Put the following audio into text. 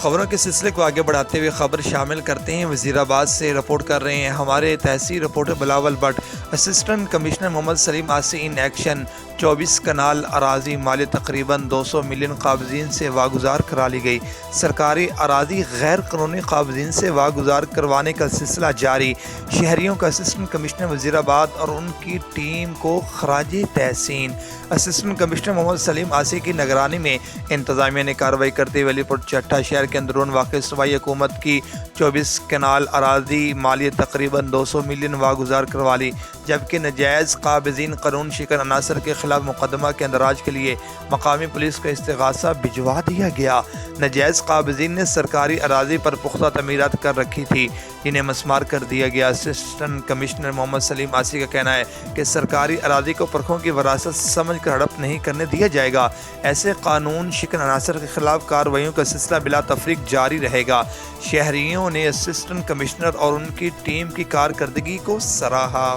خبروں کے سلسلے کو آگے بڑھاتے ہوئے خبر شامل کرتے ہیں۔ وزیر آباد سے رپورٹ کر رہے ہیں ہمارے تحصیل reporter Bilawal Butt. Assistant commissioner Muhammad Saleem Aasi in action. 24 Kunal اراضی مالی تقریباً 200 ملین قابضین سے واگزار کرا لی گئی۔ سرکاری اراضی غیر قانونی قابضین سے واگزار کروانے کا سلسلہ جاری۔ شہریوں کا اسسٹنٹ کمشنر وزیر آباد اور ان کی ٹیم کو خراج تحسین۔ اسسٹنٹ کمشنر محمد سلیم آسی کی نگرانی میں انتظامیہ نے کارروائی کرتے ہوئے علی پور چٹھا شہر کے اندرون واقع صوبائی حکومت کی 24 کنال اراضی مالی تقریباً 200 ملین واگزار کروا لی، جبکہ ناجائز قابضین قانون شکن عناصر کے خلاف مقدمہ کے اندراج کے لیے مقامی پولیس کو استغاثہ بھجوا دیا گیا۔ ناجائز قابضین نے سرکاری اراضی پر پختہ تعمیرات کر رکھی تھی جنہیں مسمار کر دیا گیا۔ اسسٹنٹ کمشنر محمد سلیم آسی کا کہنا ہے کہ سرکاری اراضی کو پرکھوں کی وراثت سمجھ کر ہڑپ نہیں کرنے دیا جائے گا۔ ایسے قانون شکن عناصر کے خلاف کارروائیوں کا سلسلہ بلا تفریق جاری رہے گا۔ شہریوں نے اسسٹنٹ کمشنر اور ان کی ٹیم کی کارکردگی کو سراہا۔